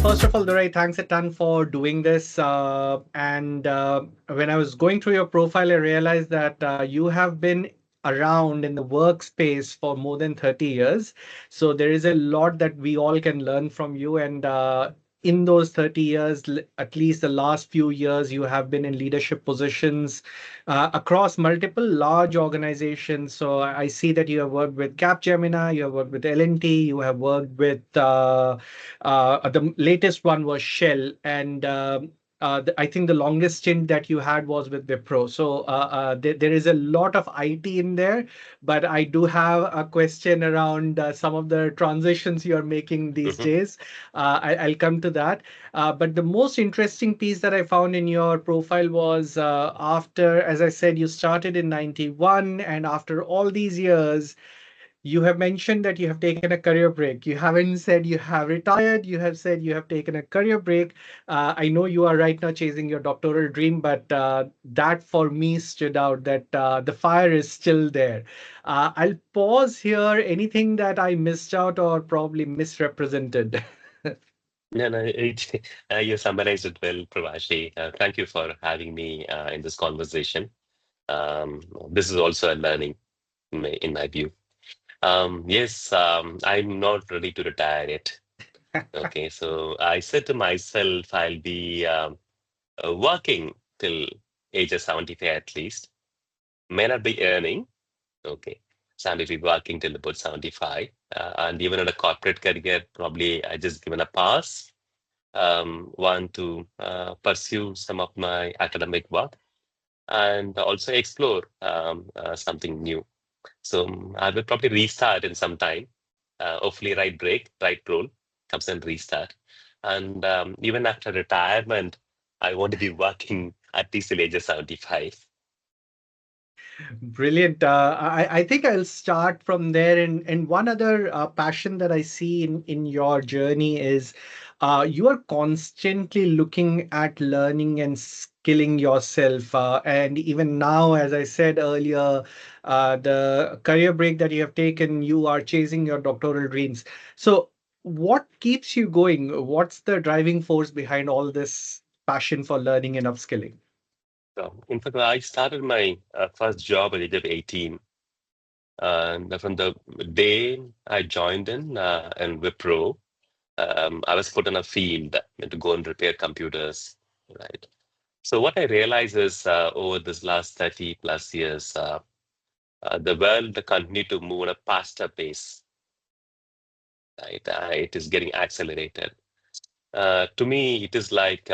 First of all, Durai, thanks a ton for doing this. And when I was going through your profile, I realized that you have been around in the workspace for more than 30 years. So there is a lot that we all can learn from you. And in those 30 years, at least the last few years, you have been in leadership positions across multiple large organizations. So I see that you have worked with Capgemini, you have worked with L&T, you have worked with the latest one was Shell, and I think the longest stint that you had was with Wipro. So there is a lot of IT in there, but I do have a question around some of the transitions you are making these Mhm. days. I'll come to that. But the most interesting piece that I found in your profile was after, as I said, you started in 91, and after all these years, you have mentioned that you have taken a career break. You haven't said you have retired. You have said you have taken a career break. I know you are right now chasing your doctoral dream, but that for me stood out that the fire is still there. I'll pause here. Anything that I missed out or probably misrepresented? No, no, you summarized it well, Pravashi. Thank you for having me in this conversation. This is also a learning in my view. Yes, I'm not ready to retire yet. Okay, so I said to myself, I'll be working till age of 75 at least. May not be earning. Okay, so I will be working till about 75. And even in a corporate career, probably I just given a pass. Want to pursue some of my academic work and also explore something new. So I will probably restart in some time. Hopefully, right break, right role comes and restart. And even after retirement, I want to be working at least till age of 75. Brilliant. I think I'll start from there. And one other passion that I see in your journey is you are constantly looking at learning and skilling yourself. And even now, as I said earlier, the career break that you have taken, you are chasing your doctoral dreams. So, what keeps you going? What's the driving force behind all this passion for learning and upskilling? So, in fact, I started my first job at the age of 18. And from the day I joined in Wipro, I was put on a field to go and repair computers, right? So what I realize is over this last 30 plus years, the world continued to move at a faster pace, right? It is getting accelerated. To me, it is like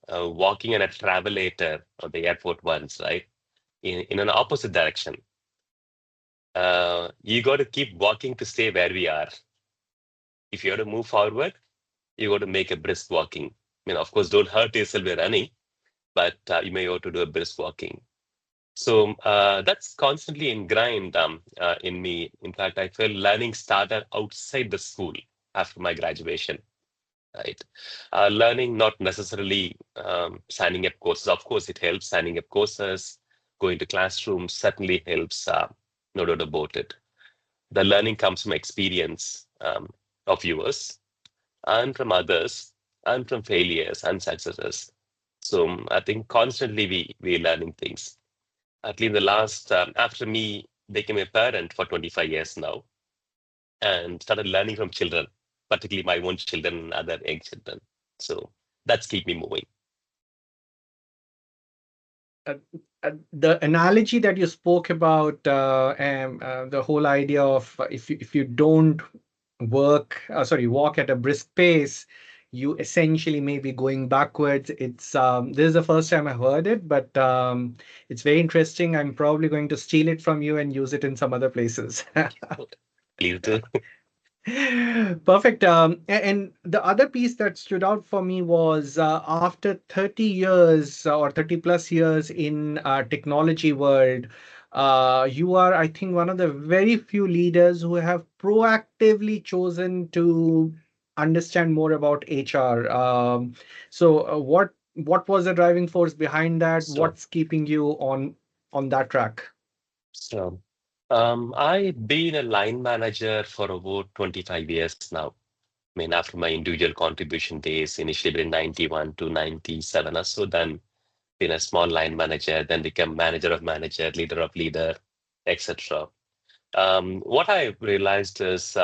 walking in a travelator or the airport once, right? In an opposite direction. You got to keep walking to stay where we are. If you have to move forward, you got to make a brisk walking. Of course, don't hurt yourself by running, but you may have to do a brisk walking. So that's constantly ingrained in me. In fact, I feel learning started outside the school after my graduation, right? Learning not necessarily signing up courses. Of course, it helps. Signing up courses, going to classrooms certainly helps, no doubt about it. The learning comes from experience of yours and from others and from failures and successes. So I think constantly we learning things. At least the last after me became a parent for 25 years now and started learning from children, particularly my own children and other young children. So that's keep me moving. uh, the analogy that you spoke about, the whole idea of if you don't walk at a brisk pace, you essentially may be going backwards. It's this is the first time I heard it, but it's very interesting. I'm probably going to steal it from you and use it in some other places. Please do. Perfect. And the other piece that stood out for me was after 30 years or 30 plus years in technology world, you are, I think, one of the very few leaders who have proactively chosen to understand more about HR. So, what was the driving force behind that? So What's keeping you on that track? so I've been a line manager for about 25 years now. I mean, after my individual contribution days, initially been 91 to 97 or so, then been a small line manager, then become manager of manager, leader of leader, etc. What I realized is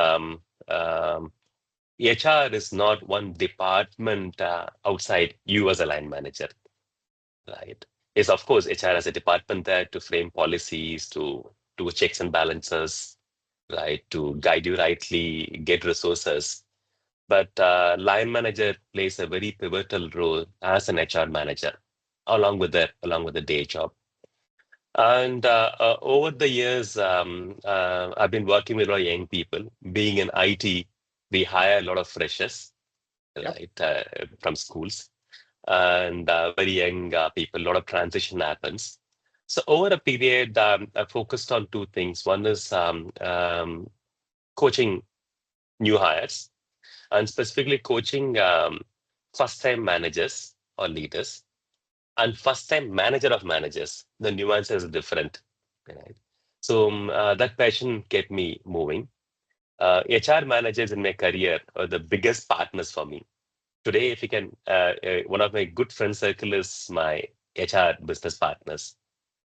HR is not one department outside you as a line manager, right? Is of course HR as a department there to frame policies, to do checks and balances, right? To guide you rightly, get resources. But line manager plays a very pivotal role as an HR manager, along with the day job. And over the years, I've been working with a lot of young people. Being in IT, we hire a lot of freshers, Yep. right, from schools, and very young people. A lot of transition happens. So over a period, I focused on two things. One is coaching new hires, and specifically coaching first-time managers or leaders, and first-time manager of managers. The nuances are different, right? So that passion kept me moving. HR managers in my career are the biggest partners for me. Today, if you can, one of my good friend circle is my HR business partners.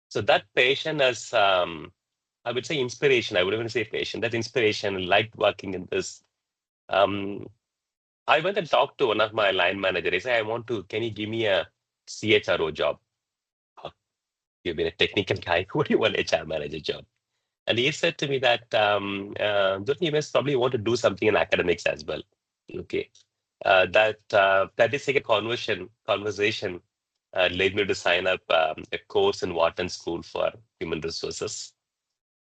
So that passion as, I would say inspiration. I wouldn't even say passion. That inspiration, I liked working in this. Um, I went and talked to one of my line managers. I said, can you give me a CHRO job? "Oh, you've been a technical guy. What do you want HR manager job?" And he said to me that, don't you must probably want to do something in academics as well. Okay. That is like a conversation led me to sign up a course in Wharton School for Human Resources.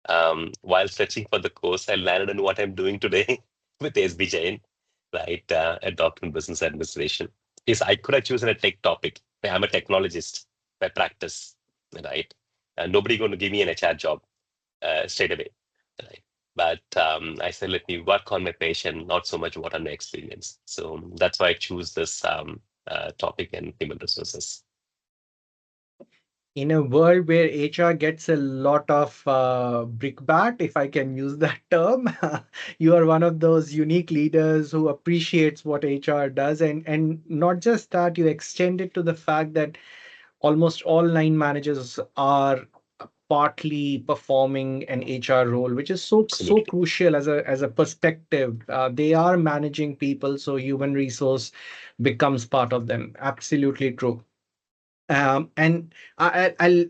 While searching for the course, I landed on what I'm doing today with SB Jain, right? A doctor in business administration. Yes, I could have chosen a tech topic. I'm a technologist by practice, right? Nobody going to give me an HR job straight away, right? But I said, let me work on my passion, not so much what on my experience. So that's why I choose this topic in human resources. In a world where HR gets a lot of brickbat, if I can use that term, you are one of those unique leaders who appreciates what HR does, and not just that, you extend it to the fact that almost all line managers are partly performing an HR role, which is so Absolutely. crucial as a perspective. They are managing people, so human resource becomes part of them. Absolutely true. And I'll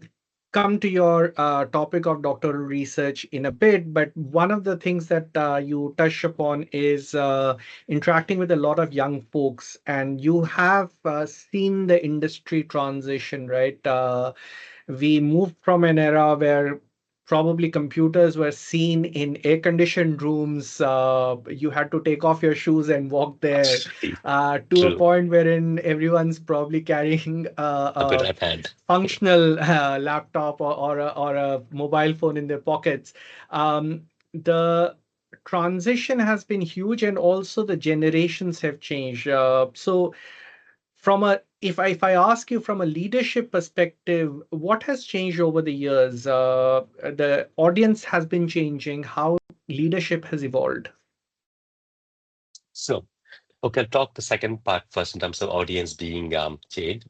come to your topic of doctoral research in a bit, but one of the things that you touch upon is interacting with a lot of young folks, and you have seen the industry transition, right? We moved from an era where probably computers were seen in air-conditioned rooms. You had to take off your shoes and walk there, Absolutely. to a True. point wherein everyone's probably carrying A bit a at hand. functional laptop or a mobile phone in their pockets. The transition has been huge, and also the generations have changed. So from a if I ask you from a leadership perspective, what has changed over the years? The audience has been changing. How leadership has evolved? So, okay, I'll talk the second part first in terms of audience being changed.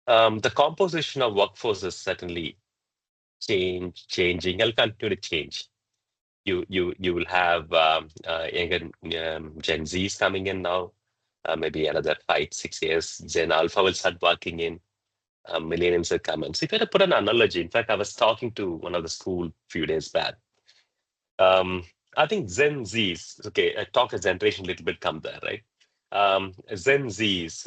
The composition of workforce is certainly changing. It'll continue to change. You will have younger Gen Zs coming in now. Maybe another 5 6 years, Gen Alpha will start working in. Millennials will come in. So if you had to put an analogy, in fact, I was talking to one of the school a few days back. Um, I think Gen Zs, okay, I talk a generation a little bit come there, right? Gen Zs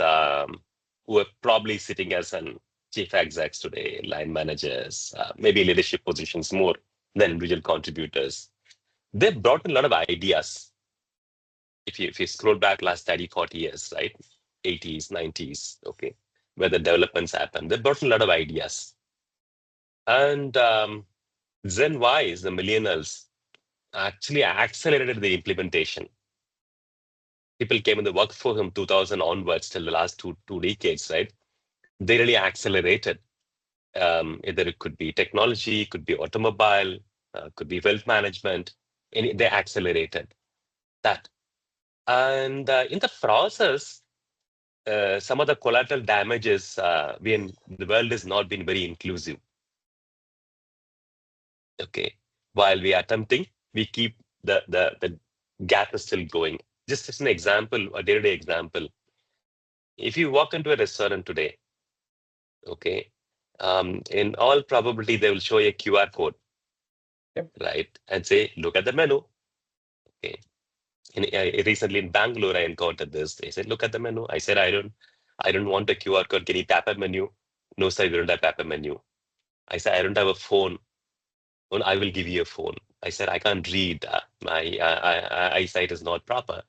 who are probably sitting as an chief execs today, line managers, maybe leadership positions more than individual contributors. They've brought in a lot of ideas. If you scroll back last 30, 40 years, right? 80s, 90s, okay, where the developments happen, they brought in a lot of ideas. And Gen Ys, the millennials, actually accelerated the implementation. People came in the workforce from 2000 onwards till the last two decades, right? They really accelerated. Either it could be technology, could be automobile, could be wealth management, and they accelerated that. And in the process, some of the collateral damages, when the world has not been very inclusive. Okay, while we are attempting, we keep the gap is still going. Just as an example, a day-to-day example, if you walk into a restaurant today, okay, in all probability they will show you a QR code, Yep. right, and say, look at the menu. Okay, recently in Bangalore, I encountered this. They said, look at the menu. I said, I don't want a QR code. Can you tap a menu? No, sir, we don't have tap a menu. I said, I don't have a phone. Well, I will give you a phone. I said, I can't read. My eyesight is not proper.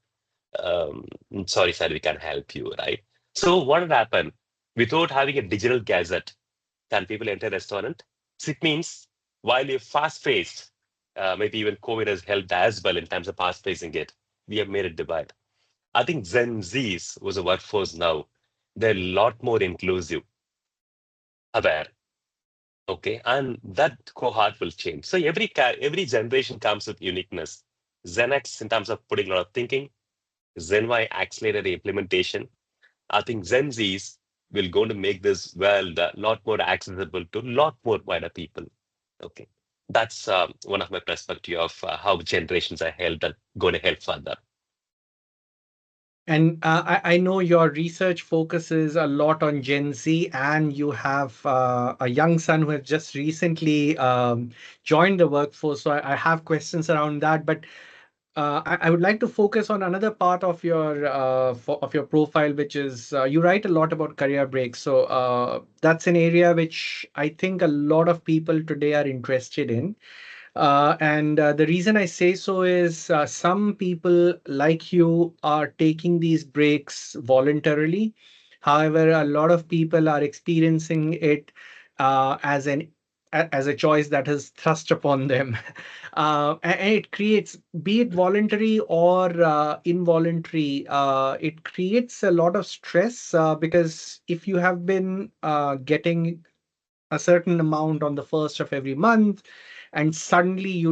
Sorry, sir, we can't help you, right? So what had happened? Without having a digital gazette, can people enter a restaurant? So it means while you're fast-paced, maybe even COVID has helped as well in terms of fast-pacing it, we have made a divide. I think Gen Zs was a workforce now. They're a lot more inclusive, aware. Okay, and that cohort will change. So every generation comes with uniqueness. Gen X in terms of putting a lot of thinking, Gen Y accelerated implementation. I think Gen Zs will going to make this world a lot more accessible to a lot more wider people. Okay, that's one of my perspective of how generations are helped and going to help further. And I know your research focuses a lot on Gen Z, and you have a young son who has just recently joined the workforce. So I have questions around that. But I would like to focus on another part of of your profile, which is you write a lot about career breaks. So that's an area which I think a lot of people today are interested in. And the reason I say so is some people like you are taking these breaks voluntarily. However, a lot of people are experiencing it as as a choice that is thrust upon them. And it creates, be it voluntary or involuntary, it creates a lot of stress because if you have been getting a certain amount on the first of every month and suddenly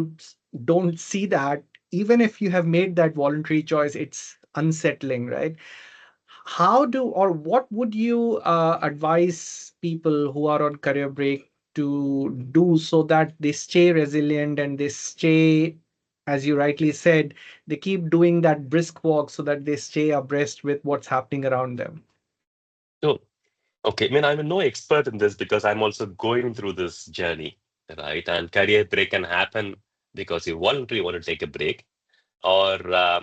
don't see that, even if you have made that voluntary choice, it's unsettling, right? How do or what would you advise people who are on career break to do so that they stay resilient and they stay, as you rightly said, they keep doing that brisk walk so that they stay abreast with what's happening around them? So, okay, I mean, I'm no expert in this because I'm also going through this journey, right? And career break can happen because you voluntarily want to take a break, or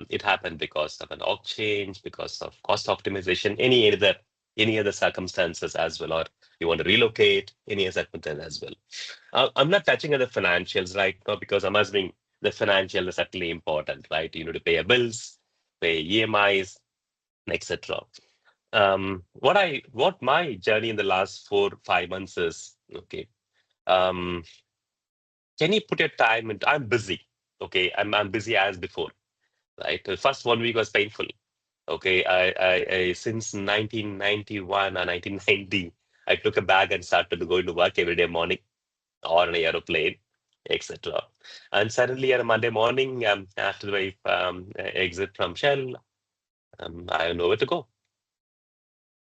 it happened because of an org change, because of cost optimization, any other circumstances as well, or you want to relocate, any other circumstance as well. I'm not touching on the financials right now because I'm assuming the financial is certainly important, right? You need to pay your bills, pay EMIs, etc. What my journey in the last 4 5 months is, okay. Um, can you put your time into? I'm busy. Okay, I'm busy as before, right? The first 1 week was painful. Okay, I since 1991 or 1990, I took a bag and started going to work every day morning or on an aeroplane, etc. And suddenly on a Monday morning, after my exit from Shell, I have nowhere to go.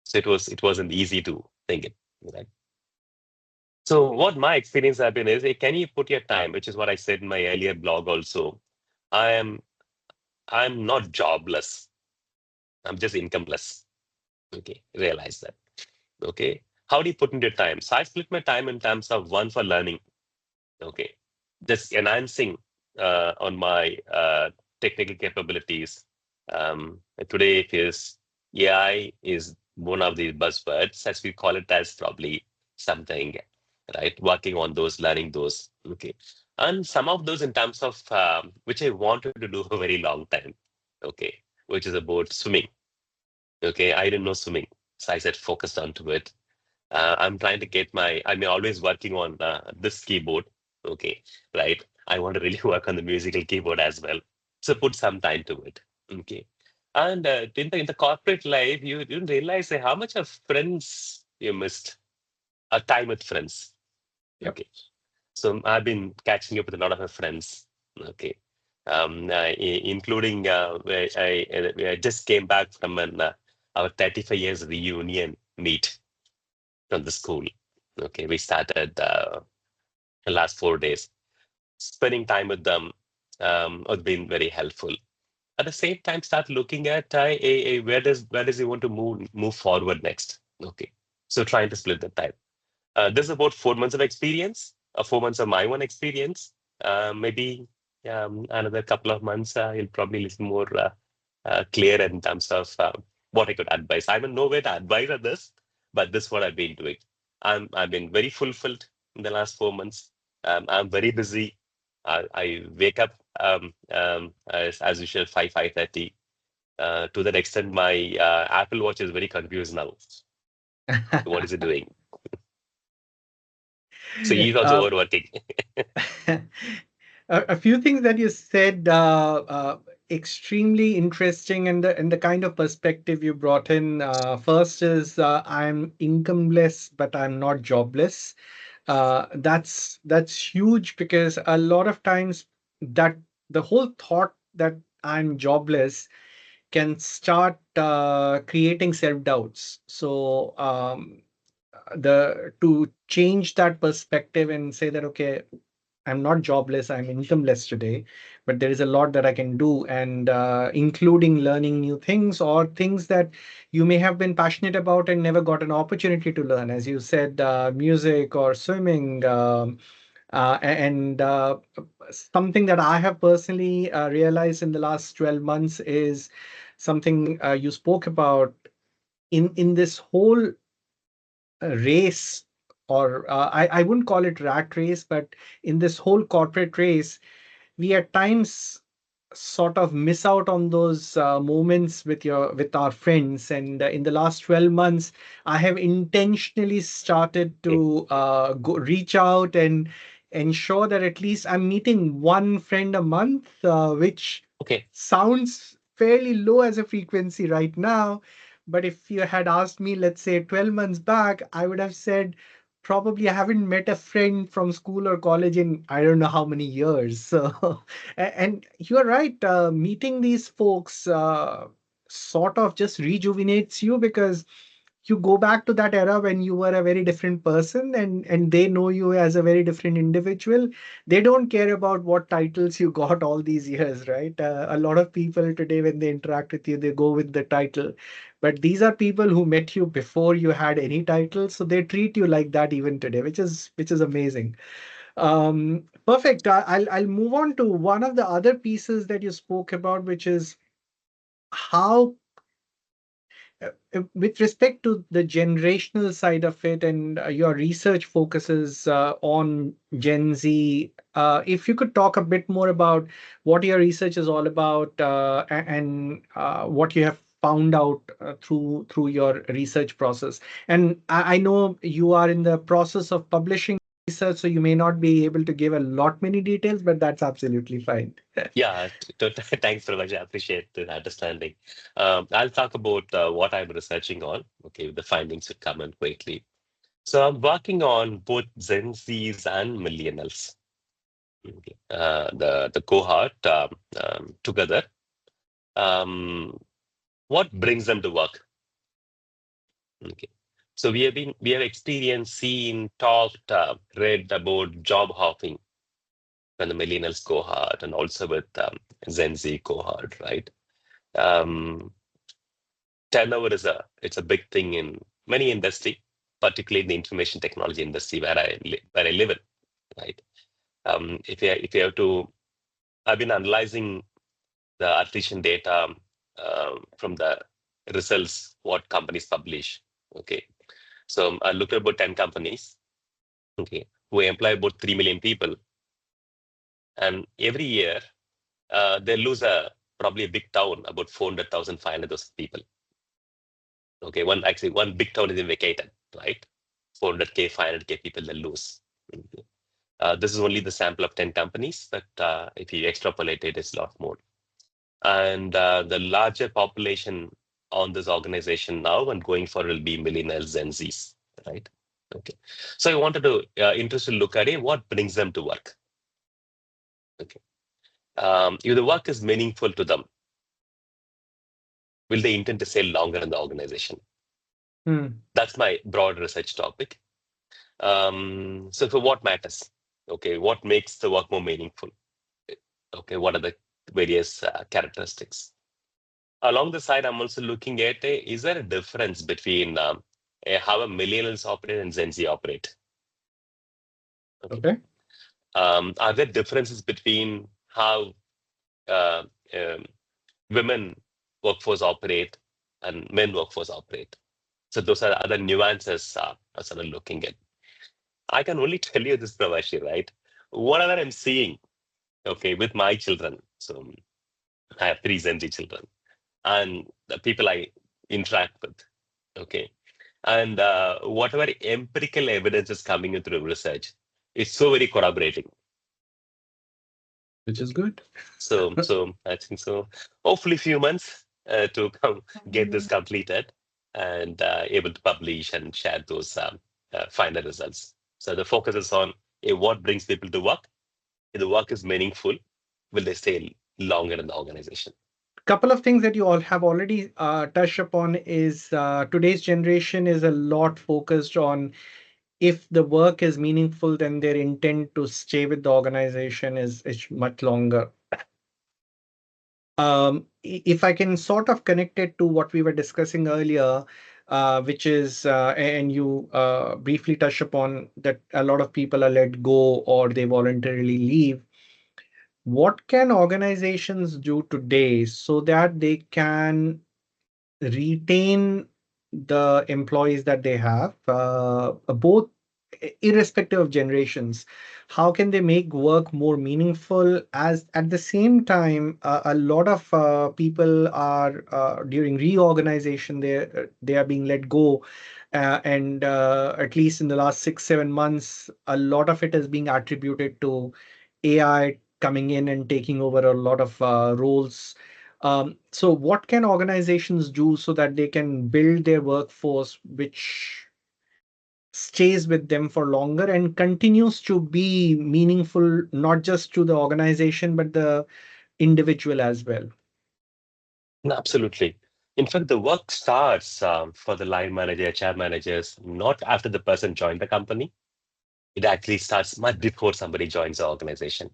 So it wasn't easy to think it. Right? So what my experience have been is, hey, can you put your time, which is what I said in my earlier blog also. I am I'm not jobless. I'm just incomeless. Okay, realize that. Okay. How do you put in your time? So I split my time in terms of one for learning. Okay. Just enhancing on my technical capabilities. Today is AI is one of the buzzwords, as we call it, as probably something, right? Working on those, learning those. Okay. And some of those in terms of which I wanted to do a very long time. Okay. Which is about swimming. Okay. I didn't know swimming. So I said focused onto it. I'm trying to get I'm always working on this keyboard. Okay, right. I want to really work on the musical keyboard as well. So put some time to it. Okay. And in the corporate life, you didn't realize how much of friends you missed, time with friends. Yep. Okay. So I've been catching up with a lot of my friends. Okay. including I just came back from our 35 years reunion meet from the school. Okay, we started the last 4 days. Spending time with them has been very helpful. At the same time, start looking at where does he want to move forward next. Okay, so trying to split the time. This is about 4 months of experience, 4 months of my own experience. Maybe another couple of months, he'll probably listen more clear in terms of what I could advise. I'm in nowhere to advise on this, but this is what I've been doing. I've been very fulfilled in the last 4 months. I'm very busy. I wake up as usual 5:30. To that extent, my Apple Watch is very confused now. What is it doing? So he's also Uh, overworking. a few things that you said extremely interesting, and the kind of perspective you brought in. First is I'm incomeless, but I'm not jobless. That's huge because a lot of times that the whole thought that I'm jobless can start creating self doubts. So the to change that perspective and say that okay, I'm not jobless, I'm incomeless today, but there is a lot that I can do, and including learning new things or things that you may have been passionate about and never got an opportunity to learn. As you said, music or swimming. And something that I have personally realized in the last 12 months is something you spoke about in this whole race, or I wouldn't call it rat race, but in this whole corporate race, we at times sort of miss out on those moments with our friends. And in the last 12 months, I have intentionally started to reach out and ensure that at least I'm meeting one friend a month, which Okay. sounds fairly low as a frequency right now. But if you had asked me, let's say 12 months back, I would have said probably I haven't met a friend from school or college in I don't know how many years. So, and you're right, meeting these folks sort of just rejuvenates you because you go back to that era when you were a very different person, and they know you as a very different individual. They don't care about what titles you got all these years, right? A lot of people today, when they interact with you, they go with the title, but these are people who met you before you had any title, so they treat you like that even today, which is amazing. Perfect. I'll move on to one of the other pieces that you spoke about, which is how with respect to the generational side of it, and your research focuses on Gen Z. If you could talk a bit more about what your research is all about, and what you have found out through your research process. And I know you are in the process of publishing research, so you may not be able to give a lot many details, but that's absolutely fine. Yeah, thanks very much. I appreciate the understanding. I'll talk about what I'm researching on. Okay, the findings will come in quickly. So I'm working on both Gen Zs and millennials. Okay. The cohort together. Um, what brings them to work? Okay. So we have experienced, seen, talked, read about job hopping from the millennials cohort and also with Gen Z cohort, right? Um, Turnover it's a big thing in many industry, particularly in the information technology industry where I live in, right? If you have to, I've been analyzing the attrition data from the results what companies publish. Okay, so I looked at about 10 companies. Okay, who employ about 3 million people, and every year they lose probably a big town about 400,000, 500,000 people. Okay, one big town is in vacated, right? 400K, 500K people they lose. Okay. This is only the sample of 10 companies, but if you extrapolate it, it's a lot more. And the larger population on this organization now and going forward will be millennials and Zs, right? Okay. So I wanted to interested look at it, what brings them to work. Okay. if the work is meaningful to them, will they intend to stay longer in the organization? Hmm. That's my broad research topic. So for what matters? Okay, what makes the work more meaningful? Okay, what are the various characteristics? Along the side, I'm also looking at is there a difference between how a millennials operate and Gen Z operate? Okay. Okay. Are there differences between how uh, um, women workforce operate and men workforce operate? So those are other nuances I started looking at. I can only tell you this, Pravashi, right? Whatever I'm seeing, okay, with my children. So I have three Gen Z children and the people I interact with, okay? And whatever empirical evidence is coming in through research, it's so very corroborating. Which is good. So I think so. Hopefully, few months to come get this completed and able to publish and share those final results. So the focus is on what brings people to work. If the work is meaningful, will they stay longer in the organization? Couple of things that you all have already touched upon is today's generation is a lot focused on if the work is meaningful, then their intent to stay with the organization is much longer. If I can sort of connect it to what we were discussing earlier, which is, and you briefly touch upon that a lot of people are let go or they voluntarily leave. What can organizations do today so that they can retain the employees that they have, both irrespective of generations? How can they make work more meaningful? As at the same time, a lot of people are during reorganization, they are being let go, and at least in the last 6 7 months, a lot of it is being attributed to AI coming in and taking over a lot of roles. So what can organizations do so that they can build their workforce which stays with them for longer and continues to be meaningful, not just to the organization, but the individual as well? No, absolutely. In fact, the work starts for the line manager, HR managers, not after the person joined the company. It actually starts much before somebody joins the organization.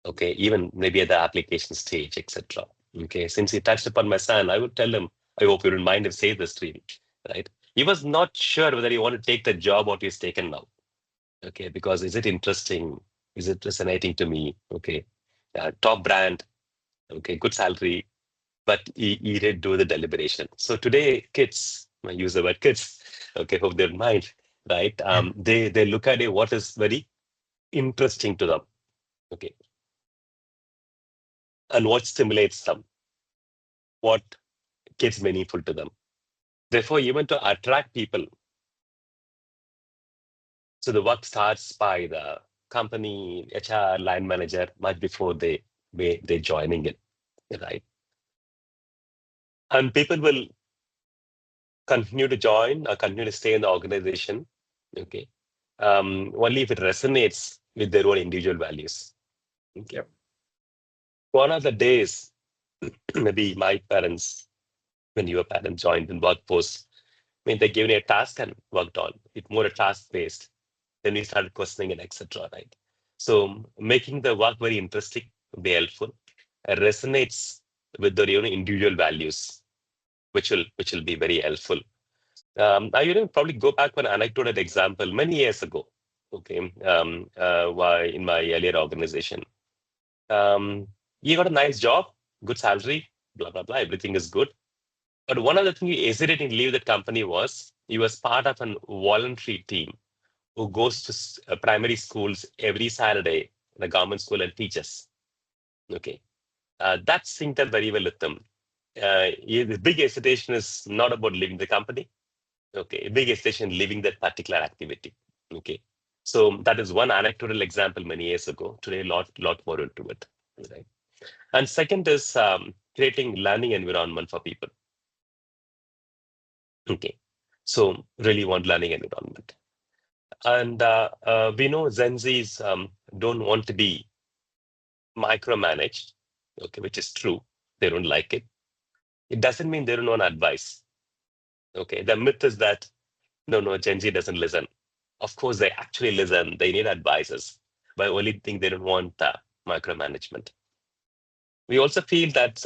Okay, even maybe at the application stage, etc. Okay, since he touched upon my son, I would tell him, I hope you don't mind if I say this to him, right? He was not sure whether he want to take the job what he's taken now. Okay, because is it interesting? Is it resonating to me? Okay, top brand, okay, good salary, but he did do the deliberation. So today, kids, I use the word kids, okay, hope they don't mind, right? They look at it, what is very interesting to them, okay, and what stimulates them, what gets meaningful to them. Therefore, even to attract people, so the work starts by the company HR line manager much before they joining it, right? And people will continue to join or continue to stay in the organization, okay, only if it resonates with their own individual values. Okay. Yep. One of the days, maybe my parents, when your parents joined in workforce, I mean, they gave me a task and worked on it, more a task based. Then we started questioning it, etc. Right. So making the work very interesting would be helpful. It resonates with their own individual values, which will be very helpful. I probably go back one anecdotal example many years ago. Okay, why in my earlier organization, um, you got a nice job, good salary, blah blah blah, everything is good. But one of the things you hesitated to leave that company was you was part of a voluntary team who goes to primary schools every Saturday in a government school and teaches. Okay, that synced up very well with them. The big hesitation is not about leaving the company. Okay, big hesitation leaving that particular activity. Okay, so that is one anecdotal example many years ago. Today, lot more into it. Right, and second is creating learning environment for people. Okay, so really want learning environment, and we know Gen Zs don't want to be micromanage, okay, which is true. They don't like it. It doesn't mean they don't want advice. Okay, the myth is that no, Gen Z doesn't listen. Of course, they actually listen. They need advices, but only thing they don't want micromanagement. We also feel that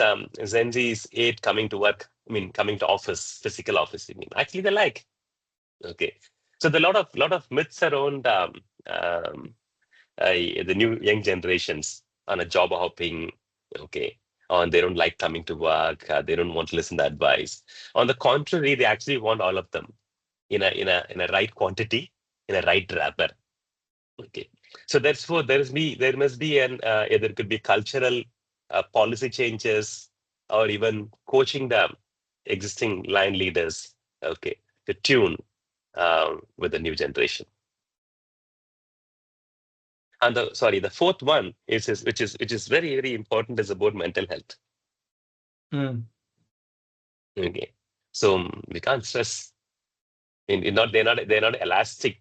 Gen Z's hate coming to work. I mean, coming to office, physical office. I mean, actually, they like. Okay, so there are a lot of myths around um, the new young generations on a job hopping. Okay, on they don't like coming to work. They don't want to listen to advice. On the contrary, they actually want all of them in a right quantity, in a right wrapper. Okay, so therefore there must be there could be cultural policy changes or even coaching the existing line leaders. Okay, to tune with the new generation. And the fourth one which is very very important is about mental health. Mm. Okay, so we can't stress. They're not elastic.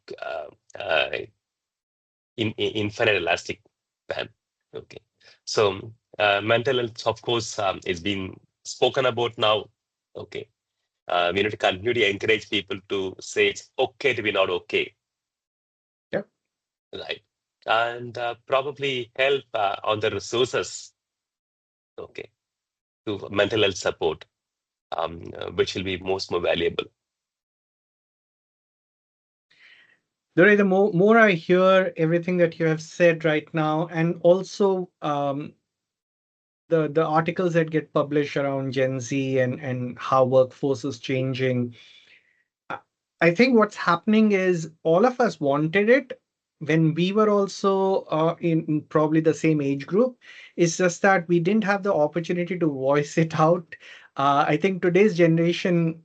Uh, infinite elastic band. Okay, so mental health, of course, is being spoken about now. Okay, we need to continue to encourage people to say it's okay to be not okay, Yep. right? And probably help on the resources, okay, to mental health support, which will be more valuable. Durai, the more I hear everything that you have said right now, and also the articles that get published around Gen Z and how workforce is changing, I I think what's happening is all of us wanted it when we were also in probably the same age group. It's just that we didn't have the opportunity to voice it out. I think today's generation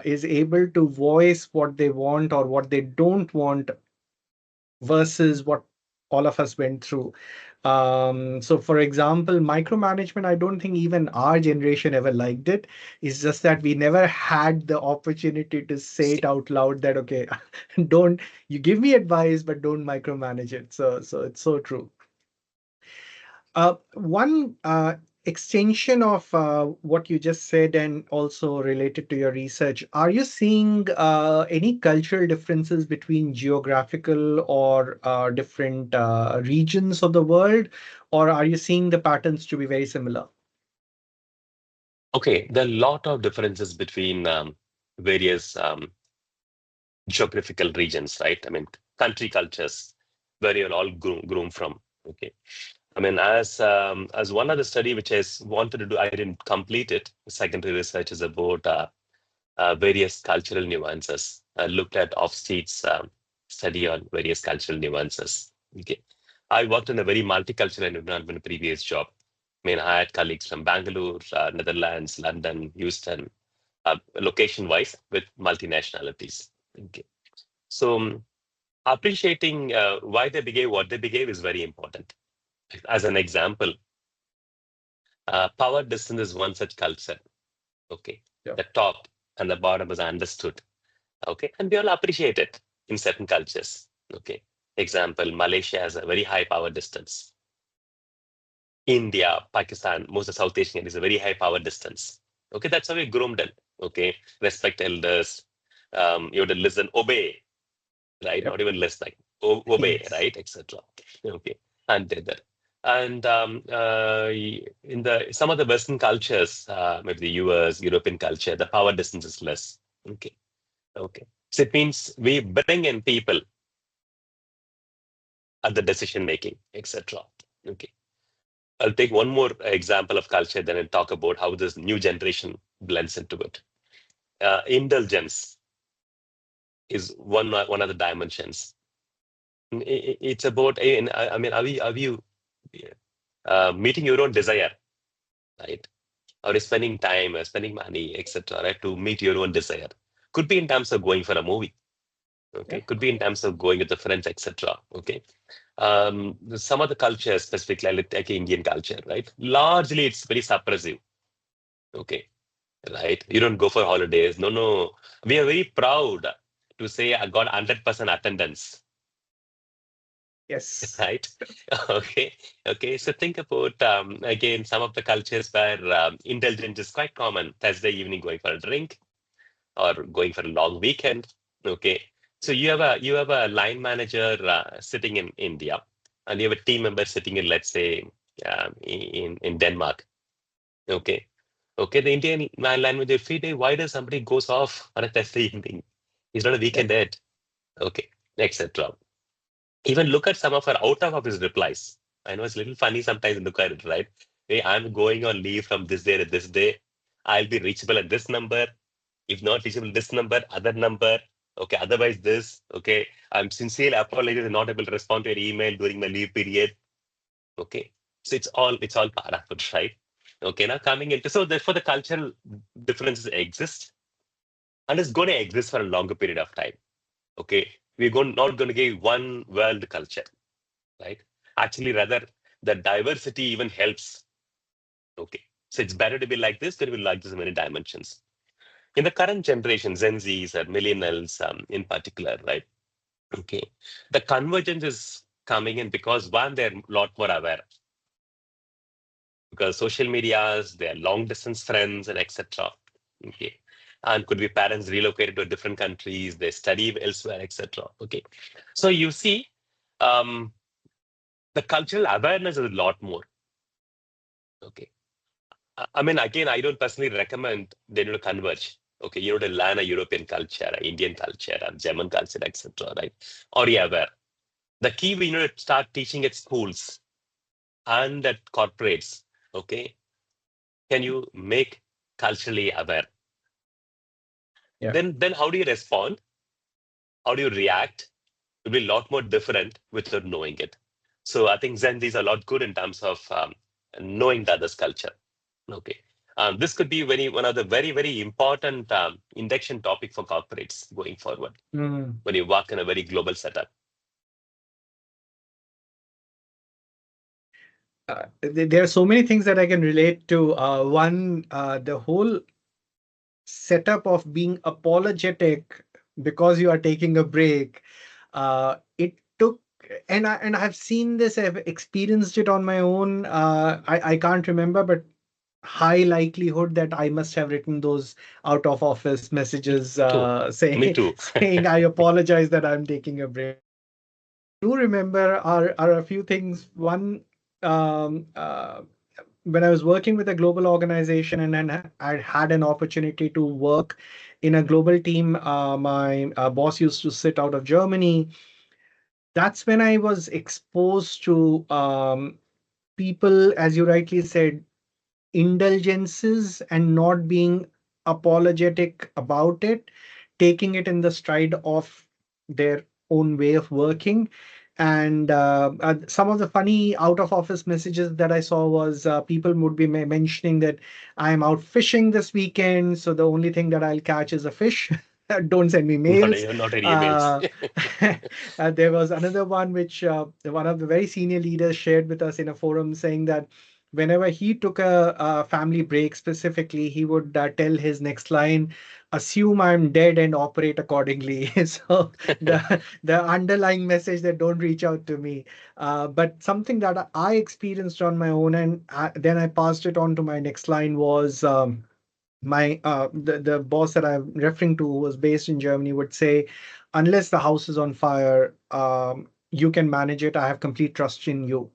is able to voice what they want or what they don't want versus what all of us went through. So, for example, micromanagement, I don't think even our generation ever liked it. It's just that we never had the opportunity to say it out loud that, okay, don't you give me advice, but don't micromanage it. So it's so true. One extension of what you just said and also related to your research, are you seeing any cultural differences between geographical or different regions of the world, or are you seeing the patterns to be very similar? Okay, there are a lot of differences between various geographical regions, right? I mean, country cultures, where you're all grown from. Okay, I mean, as one other study which I wanted to do, I didn't complete it. Secondary research is about various cultural nuances. I looked at Ofsted's study on various cultural nuances. Okay, I worked in a very multicultural environment in a previous job. I mean, I had colleagues from Bangalore, Netherlands, London, Houston, location-wise with multinationalities. Okay, so appreciating why they behave, what they behave is very important. As an example, power distance is one such culture. Okay, Yeah. the top and the bottom is understood. Okay, and we all appreciate it in certain cultures. Okay, example, Malaysia has a very high power distance. India, Pakistan, most of South Asian is a very high power distance. Okay, that's how we groomed in. Okay, respect elders. You have to listen, obey, right? Yep. Not even listen, like obey, Yes. right, etc. Okay, and did that. And in the some of the Western cultures, maybe the US, European culture, the power distance is less. Okay, okay. So it means we bring in people at the decision making, etc. Okay. I'll take one more example of culture, then I'll talk about how this new generation blends into it. Indulgence is one of the dimensions. It's about, I mean, are you meeting your own desire, right? Or is spending time, spending money, etc., right, to meet your own desire? Could be in terms of going for a movie. Okay, Yep. could be in terms of going with the friends, etc. Okay, some of the cultures, specifically like Indian culture, right? Largely, it's very suppressive. Okay, right? You don't go for holidays. No, no. We are very proud to say I got 100% attendance. Yes. right? Okay, okay. So think about again some of the cultures where indulgence is quite common. Thursday evening going for a drink or going for a long weekend. Okay, so you have a line manager sitting in India, and you have a team member sitting in, let's say, in Denmark. Okay, okay. The Indian line manager free day. Why does somebody goes off on a Thursday evening? He's not a Yeah. weekend yet. Okay, etc. Even look at some of our out of office replies. I know it's a little funny sometimes to look at it, right? Hey, I'm going on leave from this day to this day. I'll be reachable at this number. If not reachable, this number, other number. Okay, otherwise this. Okay, I'm sincerely apologizing and not able to respond to your email during my leave period. Okay, so it's all part of it, right? Okay, now coming into so therefore the cultural differences exist and it's going to exist for a longer period of time. Okay, not going to give one world culture, right? Actually, rather, the diversity even helps. Okay. So it's better to be like this than to be like this in many dimensions. In the current generation, Gen Zs or millennials in particular, right? Okay. The convergence is coming in because one, they're a lot more aware because social medias, they're long distance friends and etc. Okay. And could be parents relocated to different countries, they study elsewhere, etc. Okay. So you see, um, the cultural awareness is a lot more. Okay. I mean, again, I don't personally recommend they need to converge. Okay, you know, to learn a European culture, a Indian culture, a German culture, etc. Right? Or yeah, where the key we need to start teaching at schools and at corporates. Okay, can you make culturally aware? Yeah. Then how do you respond? How do you react? It will be a lot more different without knowing it. So I think Zen is a lot good in terms of knowing the other's culture. Okay. This could be one of the very important induction topic for corporates going forward Mm. when you work in a very global setup. There are so many things that I can relate to. One, the whole setup of being apologetic because you are taking a break. It took, and I've seen this, I've experienced it on my own. I can't remember, but high likelihood that I must have written those out of office Me messages too. Me saying too. saying I apologize that I'm taking a break. What I do remember are a few things. One, um, uh, when I was working with a global organization and then I had an opportunity to work in a global team, my boss used to sit out of Germany. That's when I was exposed to people, as you rightly said, indulgences and not being apologetic about it, taking it in the stride of their own way of working. And some of the funny out of office messages that I saw was people would be mentioning that I'm out fishing this weekend, so the only thing that I'll catch is a fish. Don't send me Not, mails. not any emails. Uh, there was another one which one of the very senior leaders shared with us in a forum saying that whenever he took a family break specifically, he would tell his next line, assume I'm dead and operate accordingly. So the underlying message that don't reach out to me. But something that I experienced on my own, and then I passed it on to my next line was. The boss that I'm referring to, who was based in Germany, would say, unless the house is on fire, you can manage it. I have complete trust in you.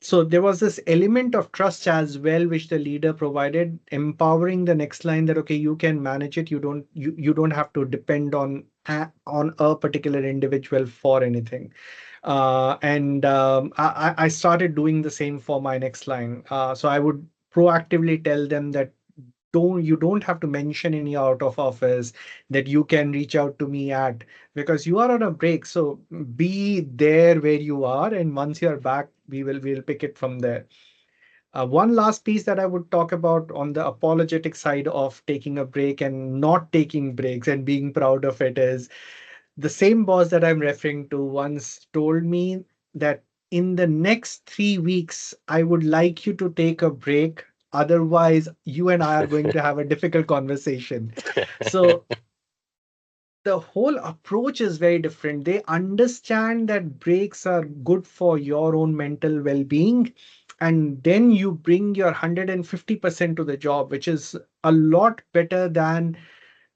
So there was this element of trust as well, which the leader provided, empowering the next line that okay, you can manage it. You don't have to depend on a particular individual for anything. And I started doing the same for my next line. So I would proactively tell them that don't have to mention any out of office, that you can reach out to me at, because you are on a break, so be there where you are, and once you're back, we'll pick it from there. One last piece that I would talk about on the apologetic side of taking a break and not taking breaks and being proud of it is the same boss that I'm referring to once told me that in the next 3 weeks, I would like you to take a break. Otherwise, you and I are going to have a difficult conversation. So the whole approach is very different. They understand that breaks are good for your own mental well being. And then you bring your 150% to the job, which is a lot better than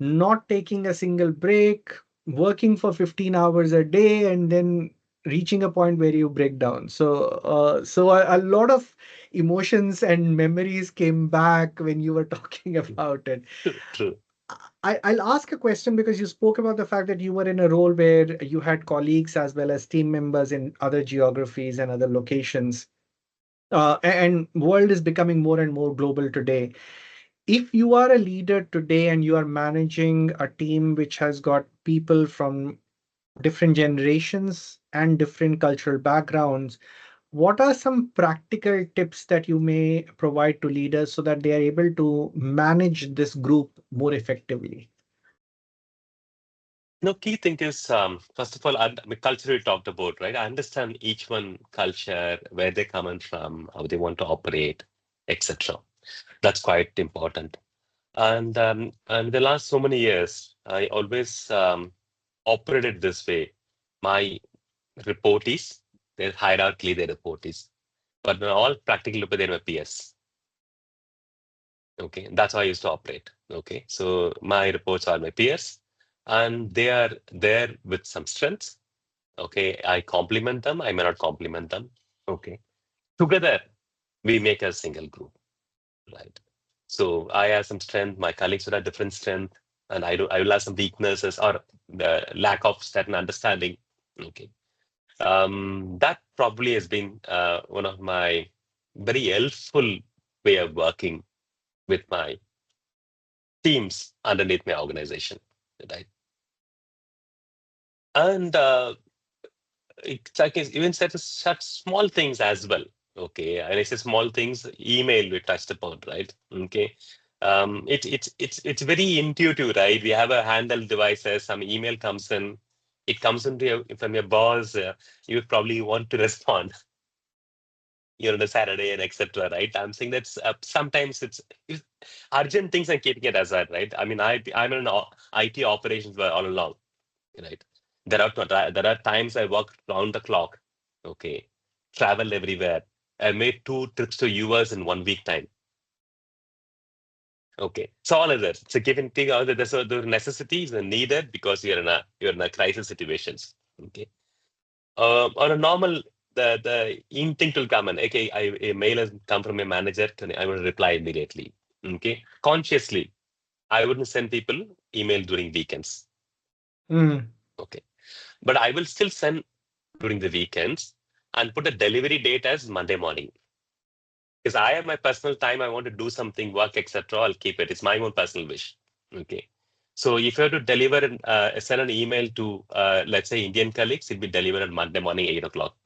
not taking a single break, working for 15 hours a day, and then reaching a point where you break down. So a lot of emotions and memories came back when you were talking about it. True, true. I'll ask a question because you spoke about the fact that you were in a role where you had colleagues as well as team members in other geographies and other locations. And world is becoming more and more global today. If you are a leader today and you are managing a team which has got people from different generations and different cultural backgrounds, what are some practical tips that you may provide to leaders so that they are able to manage this group more effectively? No, key thing is, first of all, I mean, culture we talked about, right? I understand each one culture, where they're coming from, how they want to operate, etc. That's quite important. And the last so many years, I always operated this way. My reportees, they're hierarchically their reportees, but when all practically look at their peers. Okay, that's how I used to operate. Okay, so my reports are my peers, and they are there with some strengths. Okay, I compliment them. I may not compliment them. Okay, together we make a single group, right? So I have some strength. My colleagues will have different strength, and I will have some weaknesses or the lack of certain understanding. Okay, that probably has been one of my very helpful way of working with my teams underneath my organization, right? And it's like even such small things as well. Okay, and I say small things, email we touched upon, right? Okay, it's very intuitive, right? We have a handheld devices. Some email comes in, it comes into from your boss. You probably want to respond, on a Saturday and etc. Right? I'm saying that's sometimes it's urgent things and keeping it aside, right? I mean, I'm in IT operations all along, right? There are times I work round the clock. Okay, travel everywhere. I made 2 trips to US in 1 week time. Okay, so all of that. It's a given thing. All that. So the necessities are needed because you're in a crisis situations. Okay, on a normal, the instinct will come in. Okay, a mail has come from a manager. I will reply immediately. Okay, consciously, I wouldn't send people email during weekends. Mm, Okay, but I will still send during the weekends and put a delivery date as Monday morning. Because I have my personal time, I want to do something, work, etc. I'll keep it. It's my own personal wish. Okay. So if you have to deliver, send an email to, let's say, Indian colleagues, it'll be delivered on Monday morning, 8 o'clock.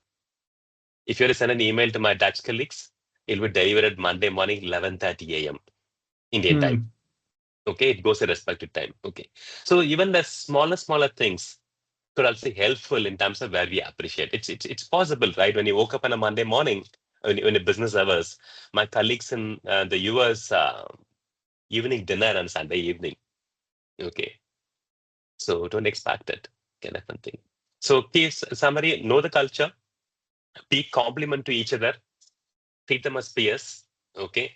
If you have to send an email to my Dutch colleagues, it'll be delivered Monday morning, 11:30 a.m. Indian time. mm. Okay, it goes to respective time. Okay. So even the smaller things could also be helpful in terms of where we appreciate. It's possible, right? When you woke up on a Monday morning, when the business hours, my colleagues in the US evening dinner on Sunday evening. Okay, so don't expect it, kind of a thing. So case summary: know the culture, be compliment to each other, treat them as peers. Okay,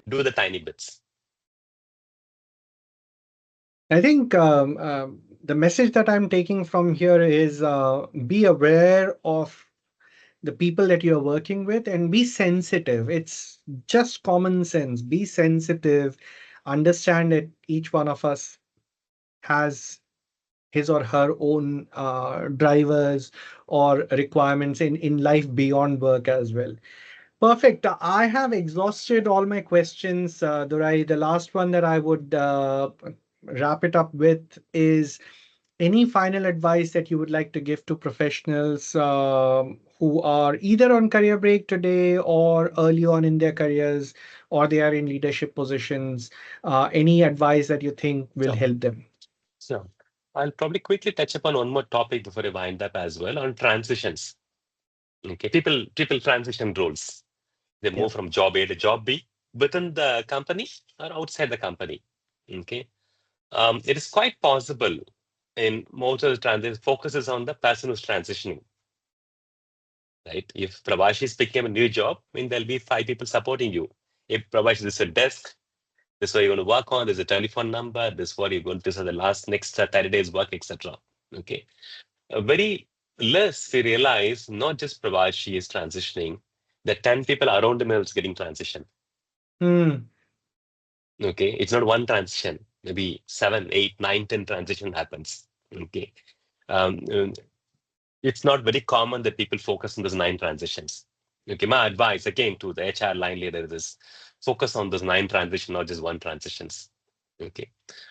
do the tiny bits. I think the message that I'm taking from here is be aware of the people that you're working with and be sensitive. It's just common sense. Be sensitive. Understand that each one of us has his or her own drivers or requirements in life beyond work as well. Perfect. I have exhausted all my questions, Durai. The last one that I would wrap it up with is any final advice that you would like to give to professionals who are either on career break today or early on in their careers or they are in leadership positions? Any advice that you think will So, help them? so I'll probably quickly touch upon one more topic before I wind up as well on transitions. Okay, people transition roles. They Yeah. move from job A to job B within the company or outside the company. Okay. It is quite possible. in most of the transitions focuses on the person who's transitioning, right? If Prabash is picking up a new job, I mean, there'll be 5 people supporting you. If Prabash is a desk, this is what you're going to work on. There's a telephone number. This is what you're going to. This is the last next 30 days work, etc. Okay. Very less we realize not just Pravashi is transitioning, the 10 people around him is getting transition. Hmm. Okay. It's not one transition, maybe 7, 8, 9, 10 transition happens. Okay. Um, it's not very common that people focus on those 9 transitions. Okay. My advice again to the HR line leader is focus on those 9 transitions, not just one transitions. Okay.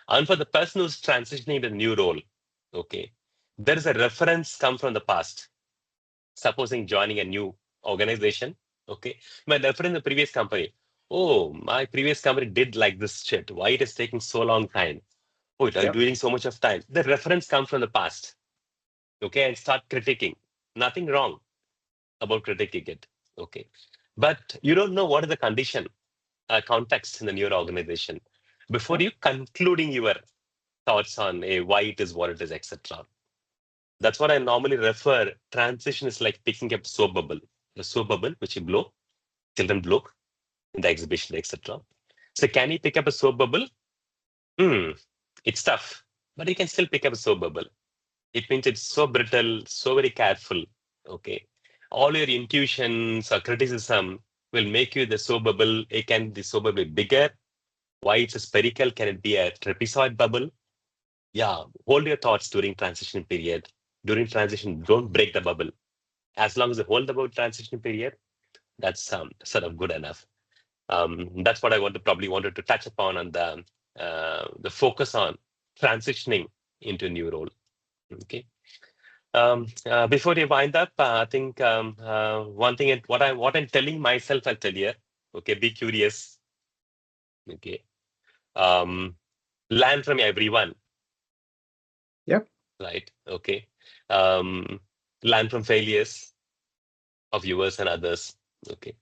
And for the person who's transitioning to the new role, okay, there is a reference come from the past. Supposing joining a new organization, okay, my reference in the previous company. Oh, my previous company did like this shit. Why it is taking so long time? Oh, it is Yep. doing so much of time. The reference comes from the past, okay, and start critiquing. Nothing wrong about critiquing it, okay, but you don't know what is the condition, context in the new organization before Yep. you concluding your thoughts on why it is what it is, etc. That's what I normally refer. Transition is like picking up soap bubble. The soap bubble which you blow, children blow in the exhibition, etc. So can you pick up a soap bubble? Hmm, it's tough, but you can still pick up a soap bubble. It means it's so brittle, so very careful. Okay, all your intuitions or criticism will make you the soap bubble. It can the soap bubble be bigger. Why it's a spherical? Can it be a trapezoid bubble? Yeah, hold your thoughts during transition period. During transition, don't break the bubble. As long as you hold the bubble transition period, that's sort of good enough. That's what I probably wanted to touch upon on the focus on transitioning into a new role. Okay. Before you wind up, I think one thing, what I'm telling myself, I'll tell you. Okay, be curious. Okay, um, learn from everyone. Yep. Right. Okay, um, learn from failures of yours and others. Okay,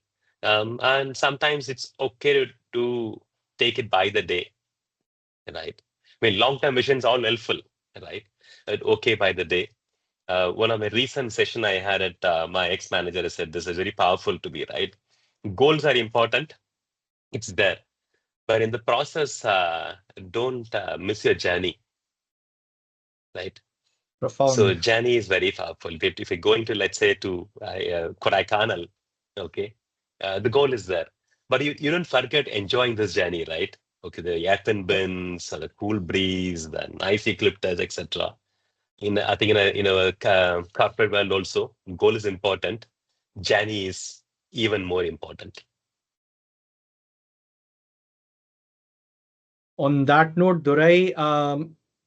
and sometimes it's okay to take it by the day. Right. I mean, long-term visions all helpful. Right. Okay by the day. One of my recent session I had at my ex-manager said this is very powerful to me, right? Goals are important. It's there. But in the process, don't miss your journey, right? So Profound. journey is very powerful. If you're going to, let's say, to Kodaikanal, okay, the goal is there. But you don't forget enjoying this journey, right? Okay, the earthen Yep. bins, the cool breeze, the nice eucalyptus, etc. I think in a corporate world also, goal is important. Journey is even more important. On that note, Durai,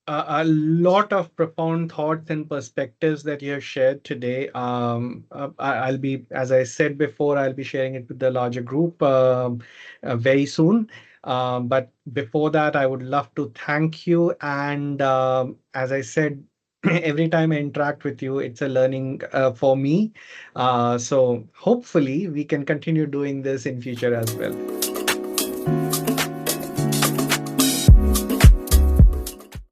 a lot of profound thoughts and perspectives that you have shared today. I'll be, as I said before, I'll be sharing it with the larger group very soon. But before that, I would love to thank you. And as I said, every time I interact with you, it's a learning for me. So hopefully, we can continue doing this in future as well.